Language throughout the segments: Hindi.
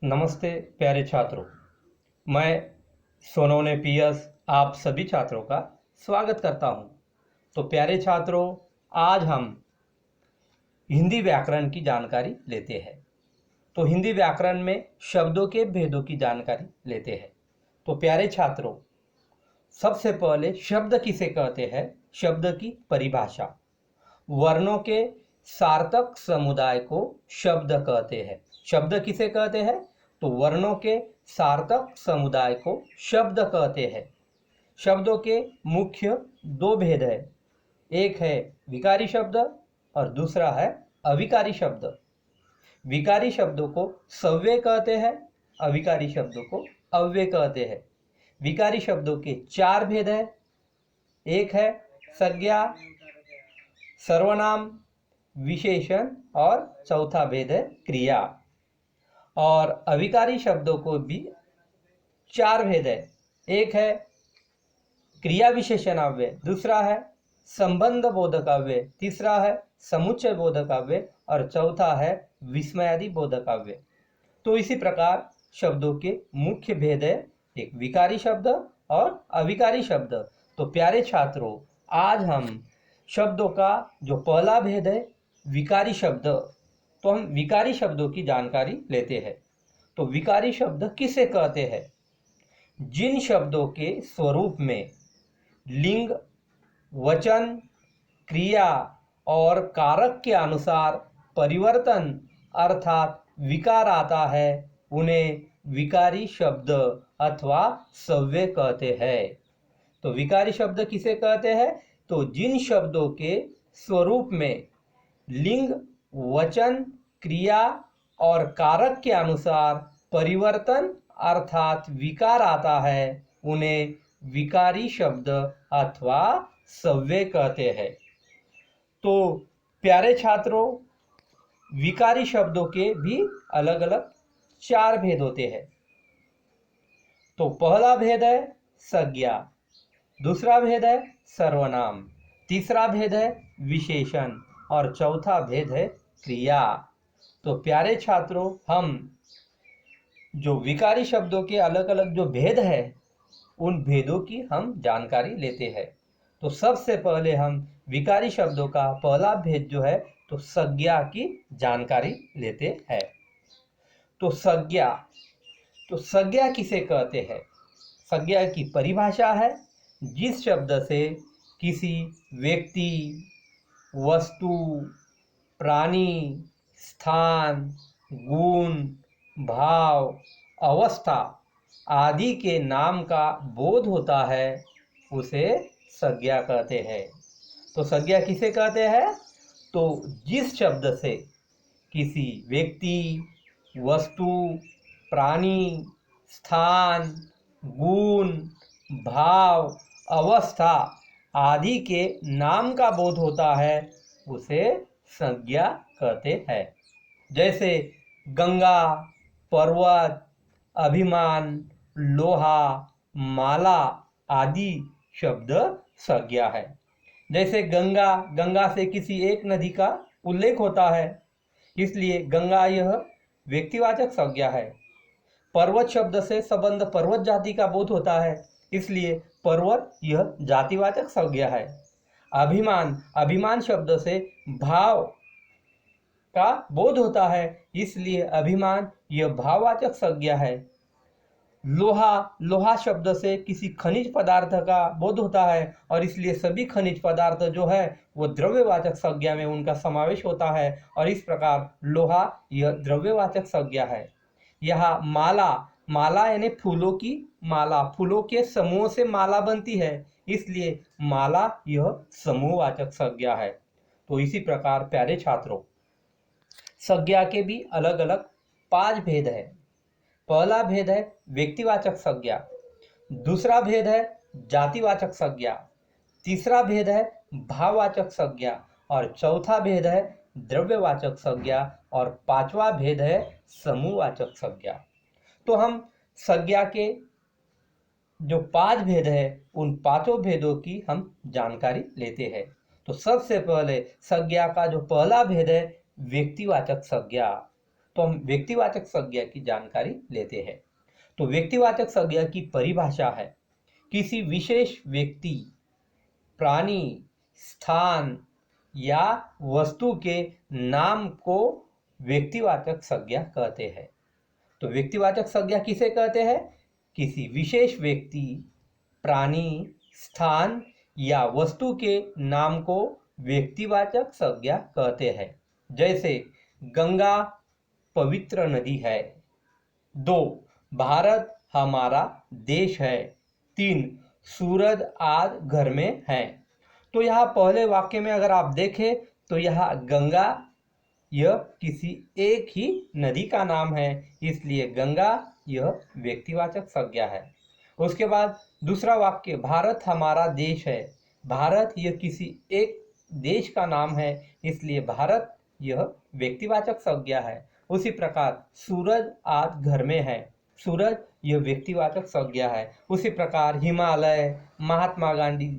नमस्ते प्यारे छात्रों। मैं सोनोने पीएस आप सभी छात्रों का स्वागत करता हूं। तो प्यारे छात्रों, आज हम हिंदी व्याकरण की जानकारी लेते हैं। तो हिंदी व्याकरण में शब्दों के भेदों की जानकारी लेते हैं। तो प्यारे छात्रों, सबसे पहले शब्द किसे कहते हैं, शब्द की परिभाषा। वर्णों के सार्थक समुदाय को शब्द कहते हैं। शब्द किसे कहते हैं? तो वर्णों के सार्थक समुदाय को शब्द कहते हैं। शब्दों के मुख्य दो भेद है, एक है विकारी शब्द और दूसरा है अविकारी शब्द। विकारी शब्दों को सव्य कहते हैं, अविकारी शब्दों को अव्यय कहते हैं। विकारी शब्दों के चार भेद है, एक है संज्ञा, सर्वनाम, विशेषण और चौथा भेद है क्रिया। और अविकारी शब्दों को भी चार भेद है, एक है क्रिया विशेषण अव्यय, दूसरा है संबंध बोधक अव्यय, तीसरा है समुच्चय बोधक अव्यय और चौथा है विस्मयादि बोधक अव्यय। तो इसी प्रकार शब्दों के मुख्य भेद है, एक विकारी शब्द और अविकारी शब्द। तो प्यारे छात्रों, आज हम शब्दों का जो पहला भेद है विकारी शब्द, तो हम विकारी शब्दों की जानकारी लेते हैं। तो विकारी शब्द किसे कहते हैं? जिन शब्दों के स्वरूप में लिंग, वचन, क्रिया और कारक के अनुसार परिवर्तन अर्थात विकार आता है, उन्हें विकारी शब्द अथवा सव्य कहते हैं। तो विकारी शब्द किसे कहते हैं? तो जिन शब्दों के स्वरूप में लिंग, वचन, क्रिया और कारक के अनुसार परिवर्तन अर्थात विकार आता है, उन्हें विकारी शब्द अथवा सव्य कहते हैं। तो प्यारे छात्रों, विकारी शब्दों के भी अलग अलग चार भेद होते हैं। तो पहला भेद है संज्ञा, दूसरा भेद है सर्वनाम, तीसरा भेद है विशेषण और चौथा भेद है क्रिया। तो प्यारे छात्रों, हम जो विकारी शब्दों के अलग अलग जो भेद है, उन भेदों की हम जानकारी लेते हैं। तो सबसे पहले हम विकारी शब्दों का पहला भेद जो है तो संज्ञा की जानकारी लेते हैं। तो संज्ञा किसे कहते हैं? संज्ञा की परिभाषा है जिस शब्द से किसी व्यक्ति, वस्तु, प्राणी, स्थान, गुण, भाव, अवस्था आदि के नाम का बोध होता है, उसे संज्ञा कहते हैं। तो संज्ञा किसे कहते हैं? तो जिस शब्द से किसी व्यक्ति, वस्तु, प्राणी, स्थान, गुण, भाव, अवस्था आदि के नाम का बोध होता है, उसे संज्ञा कहते हैं। जैसे गंगा, पर्वत, अभिमान, लोहा, माला आदि शब्द संज्ञा है। जैसे गंगा से किसी एक नदी का उल्लेख होता है, इसलिए गंगा यह व्यक्तिवाचक संज्ञा है। पर्वत शब्द से संबंध पर्वत जाति का बोध होता है, इसलिए पर्वत यह जातिवाचक संज्ञा है। अभिमान शब्द से भाव का बोध होता है, इसलिए अभिमान यह भाववाचक संज्ञा है। लोहा शब्द से किसी खनिज पदार्थ का बोध होता है और इसलिए सभी खनिज पदार्थ जो है वो द्रव्यवाचक संज्ञा में उनका समावेश होता है और इस प्रकार लोहा यह द्रव्यवाचक संज्ञा है। यहाँ माला यानी फूलों की माला, फूलों के समूह से माला बनती है, इसलिए माला यह समूहवाचक संज्ञा है। तो इसी प्रकार प्यारे छात्रों, संज्ञा के भी अलग अलग 5 भेद है। पहला भेद है व्यक्तिवाचक संज्ञा, दूसरा भेद है जातिवाचक संज्ञा, तीसरा भेद है भाववाचक संज्ञा और चौथा भेद है द्रव्यवाचक संज्ञा और पांचवा भेद है समूहवाचक संज्ञा। तो हम संज्ञा के जो 5 भेद है, उन पांचों भेदों की हम जानकारी लेते हैं। तो सबसे पहले संज्ञा का जो पहला भेद है व्यक्तिवाचक संज्ञा। तो हम व्यक्तिवाचक संज्ञा की जानकारी लेते हैं। तो व्यक्तिवाचक संज्ञा की परिभाषा है किसी विशेष व्यक्ति, प्राणी, स्थान या वस्तु के नाम को व्यक्तिवाचक संज्ञा कहते हैं। तो व्यक्तिवाचक संज्ञा किसे कहते हैं? किसी विशेष व्यक्ति, प्राणी, स्थान या वस्तु के नाम को व्यक्तिवाचक संज्ञा कहते हैं। जैसे गंगा पवित्र नदी है। 2. भारत हमारा देश है। 3. सूरज आज घर में है। तो यहाँ पहले वाक्य में अगर आप देखें तो यहाँ गंगा यह किसी एक ही नदी का नाम है, इसलिए गंगा यह व्यक्तिवाचक संज्ञा है। उसके बाद दूसरा वाक्य भारत हमारा देश है। भारत यह किसी एक देश का नाम है, इसलिए भारत यह व्यक्तिवाचक संज्ञा है। उसी प्रकार सूरज आज घर में है। सूरज यह व्यक्तिवाचक संज्ञा है। उसी प्रकार हिमालय, महात्मा गांधी,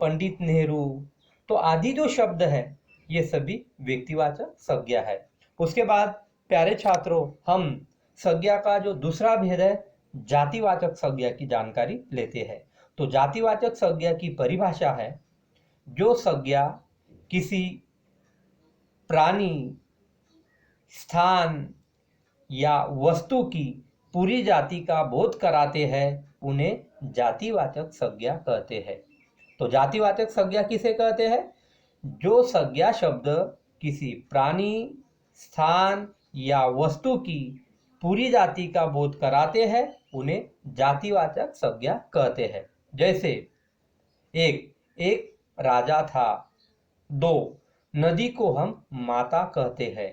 पंडित नेहरू, तो आदि जो शब्द है ये सभी व्यक्तिवाचक संज्ञा है। उसके बाद प्यारे छात्रों, हम संज्ञा का जो दूसरा भेद है जातिवाचक संज्ञा की जानकारी लेते हैं। तो जातिवाचक संज्ञा की परिभाषा है जो संज्ञा किसी प्राणी, स्थान या वस्तु की पूरी जाति का बोध कराते हैं उन्हें जातिवाचक संज्ञा कहते हैं। तो जातिवाचक संज्ञा किसे कहते हैं? जो संज्ञा शब्द किसी प्राणी, स्थान या वस्तु की पूरी जाति का बोध कराते हैं उन्हें जातिवाचक संज्ञा कहते हैं। जैसे एक राजा था। 2. नदी को हम माता कहते हैं।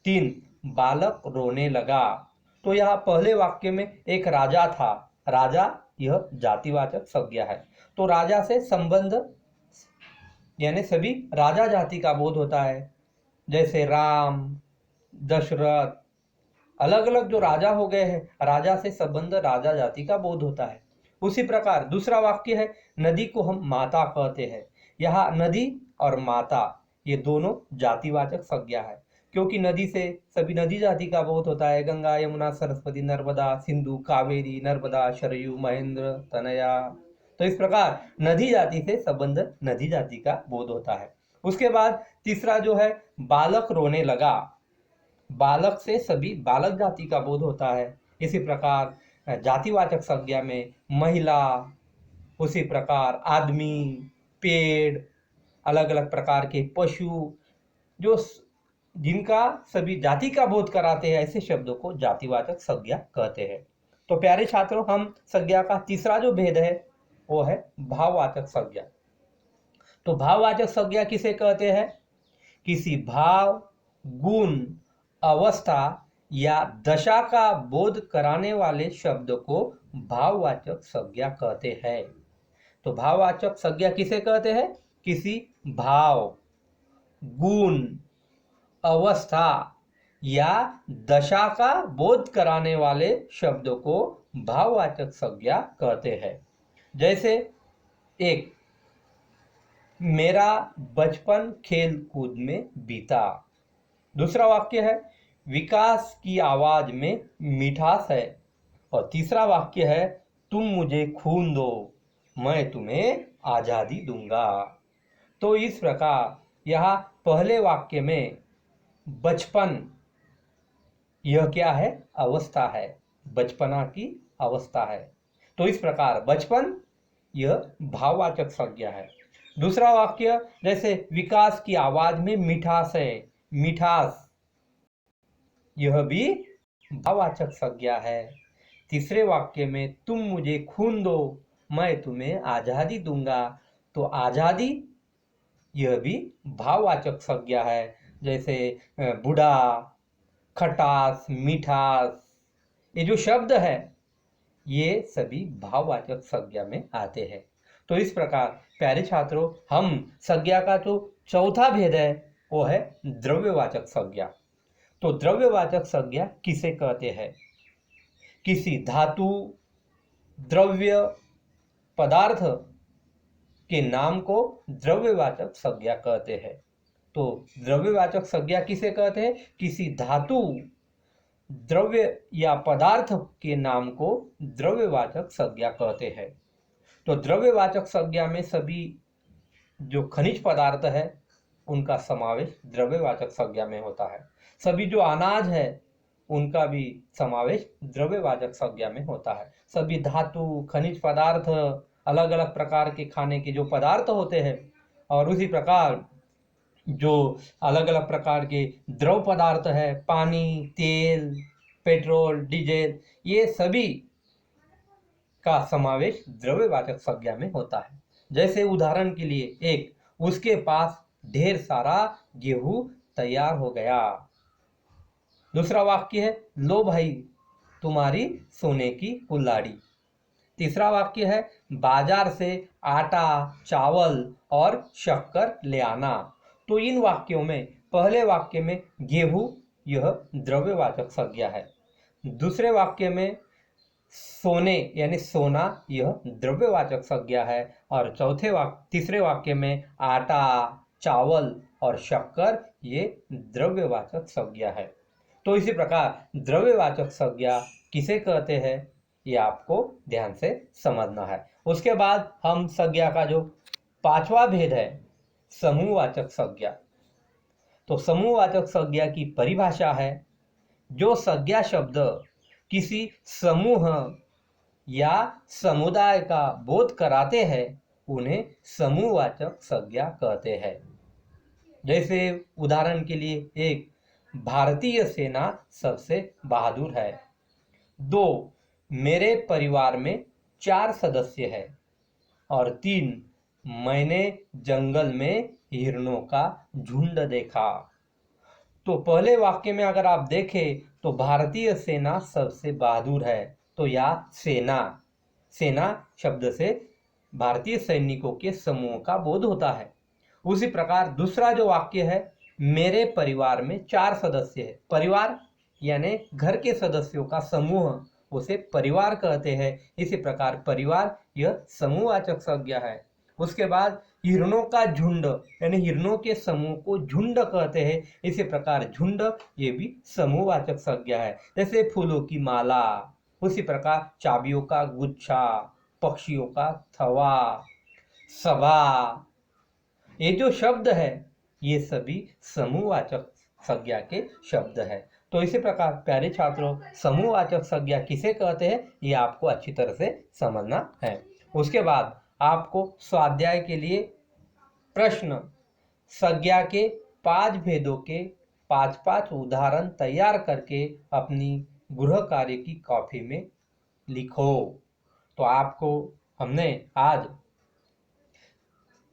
3. बालक रोने लगा। तो यहाँ पहले वाक्य में एक राजा था। राजा यह जातिवाचक संज्ञा है। तो राजा से संबंध यानी सभी राजा जाति का बोध होता है। जैसे राम, दशरथ, अलग अलग जो राजा हो गए हैं, राजा से संबंध राजा जाति का बोध होता है। उसी प्रकार दूसरा वाक्य है नदी को हम माता कहते हैं। यहाँ नदी और माता ये दोनों जातिवाचक संज्ञा है, क्योंकि नदी से सभी नदी जाति का बोध होता है। गंगा, यमुना, सरस्वती, नर्मदा, सिंधु, कावेरी, नर्मदा, सरयू, महेंद्र, तनया। तो इस प्रकार नदी जाति से संबंध नदी जाति का बोध होता है। उसके बाद तीसरा जो है बालक रोने लगा। बालक से सभी बालक जाति का बोध होता है। इसी प्रकार जातिवाचक संज्ञा में महिला, उसी प्रकार आदमी, पेड़, अलग अलग प्रकार के पशु जो जिनका सभी जाति का बोध कराते हैं ऐसे शब्दों को जातिवाचक संज्ञा कहते हैं। तो प्यारे छात्रों, हम संज्ञा का तीसरा जो भेद है वो है भाववाचक संज्ञा। तो भाववाचक संज्ञा किसे कहते हैं? किसी भाव, गुण, अवस्था या दशा का बोध कराने वाले शब्द को भाववाचक संज्ञा कहते हैं। तो भाववाचक संज्ञा किसे कहते हैं? किसी भाव, गुण, अवस्था या दशा का बोध कराने वाले शब्दों को भाववाचक संज्ञा कहते हैं। जैसे मेरा बचपन खेल कूद में बीता। दूसरा वाक्य है विकास की आवाज में मिठास है। और तीसरा वाक्य है तुम मुझे खून दो, मैं तुम्हें आजादी दूंगा। तो इस प्रकार यहाँ पहले वाक्य में बचपन यह क्या है? अवस्था है, बचपना की अवस्था है। तो इस प्रकार बचपन यह भाववाचक संज्ञा है। दूसरा वाक्य जैसे विकास की आवाज में मिठास है, मिठास यह भी भाववाचक संज्ञा है। तीसरे वाक्य में तुम मुझे खून दो, मैं तुम्हें आजादी दूंगा। तो आजादी यह भी भाववाचक संज्ञा है। जैसे बूढ़ा, खटास, मिठास, ये जो शब्द है ये सभी भाववाचक संज्ञा में आते हैं। तो इस प्रकार प्यारे छात्रों, हम संज्ञा का जो चौथा भेद है वो है द्रव्यवाचक संज्ञा। तो द्रव्यवाचक संज्ञा किसे कहते हैं? किसी धातु, द्रव्य, पदार्थ के नाम को द्रव्यवाचक संज्ञा कहते हैं। तो द्रव्यवाचक संज्ञा किसे कहते हैं? किसी धातु, द्रव्य या पदार्थ के नाम को द्रव्यवाचक संज्ञा कहते हैं। तो द्रव्यवाचक संज्ञा में सभी जो खनिज पदार्थ है उनका समावेश द्रव्यवाचक संज्ञा में होता है। सभी जो अनाज है उनका भी समावेश द्रव्यवाचक संज्ञा में होता है। सभी धातु, खनिज पदार्थ, अलग अलग प्रकार के खाने के जो पदार्थ होते हैं, और उसी प्रकार जो अलग अलग प्रकार के द्रव पदार्थ है, पानी, तेल, पेट्रोल, डीजल, ये सभी का समावेश द्रव्यवाचक संज्ञा में होता है। जैसे उदाहरण के लिए, एक, उसके पास ढेर सारा गेहूं तैयार हो गया। दूसरा वाक्य है, लो भाई तुम्हारी सोने की कुल्हाड़ी। तीसरा वाक्य है, बाजार से आटा, चावल और शक्कर ले आना। तो इन वाक्यों में पहले वाक्य में गेहूं यह द्रव्यवाचक संज्ञा है। दूसरे वाक्य में सोने यानी सोना यह द्रव्यवाचक संज्ञा है। और तीसरे वाक्य में आटा, चावल और शक्कर ये द्रव्यवाचक संज्ञा है। तो इसी प्रकार द्रव्यवाचक संज्ञा किसे कहते हैं ये आपको ध्यान से समझना है। उसके बाद हम संज्ञा का जो पांचवा भेद है, समूहवाचक संज्ञा। तो समूहवाचक संज्ञा की परिभाषा है, जो संज्ञा शब्द किसी समूह या समुदाय का बोध कराते हैं उन्हें समूहवाचक संज्ञा कहते हैं। जैसे उदाहरण के लिए, एक, भारतीय सेना सबसे बहादुर है। दो, मेरे परिवार में 4 सदस्य हैं। और 3, मैंने जंगल में हिरणों का झुंड देखा। तो पहले वाक्य में अगर आप देखें तो भारतीय सेना सबसे बहादुर है, तो यह सेना शब्द से भारतीय सैनिकों के समूह का बोध होता है। उसी प्रकार दूसरा जो वाक्य है, मेरे परिवार में 4 सदस्य है। परिवार यानी घर के सदस्यों का समूह, उसे परिवार कहते हैं। इसी प्रकार परिवार यह समूहवाचक संज्ञा है। उसके बाद हिरणों का झुंड यानी हिरणों के समूह को झुंड कहते हैं। इसी प्रकार झुंड ये भी समूहवाचक संज्ञा है। जैसे फूलों की माला, उसी प्रकार चाबियों का गुच्छा, पक्षियों का थवा, सभा, ये जो शब्द है ये सभी समूहवाचक संज्ञा के शब्द है। तो इसी प्रकार प्यारे छात्रों, समूहवाचक संज्ञा किसे कहते हैं ये आपको अच्छी तरह से समझना है। उसके बाद आपको स्वाध्याय के लिए प्रश्न, संज्ञा के 5 भेदों के 5-5 उदाहरण तैयार करके अपनी गृह कार्य की कॉपी में लिखो। तो आपको हमने आज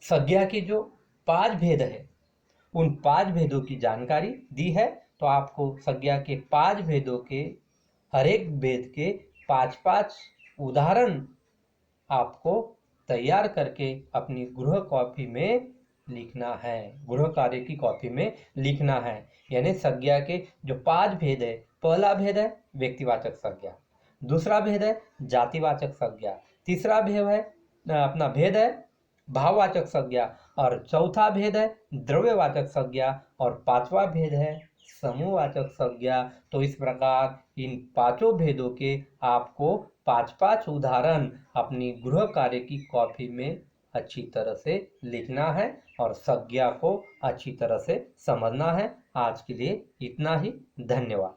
संज्ञा के जो 5 भेद है उन 5 भेदों की जानकारी दी है। तो आपको संज्ञा के 5 भेदों के हर एक भेद के 5-5 उदाहरण आपको तैयार करके अपनी गृह कॉपी में लिखना है, गृह कार्य की कॉपी में लिखना है। यानी संज्ञा के जो 5 भेद है, पहला भेद है व्यक्तिवाचक संज्ञा, दूसरा भेद है जातिवाचक संज्ञा, तीसरा भेद है भाववाचक संज्ञा, और चौथा भेद है द्रव्यवाचक संज्ञा, और 5वां भेद है समूहवाचक संज्ञा। तो इस प्रकार इन 5 भेदों के आपको 5-5 उदाहरण अपनी गृह कार्य की कॉपी में अच्छी तरह से लिखना है और संज्ञा को अच्छी तरह से समझना है। आज के लिए इतना ही, धन्यवाद।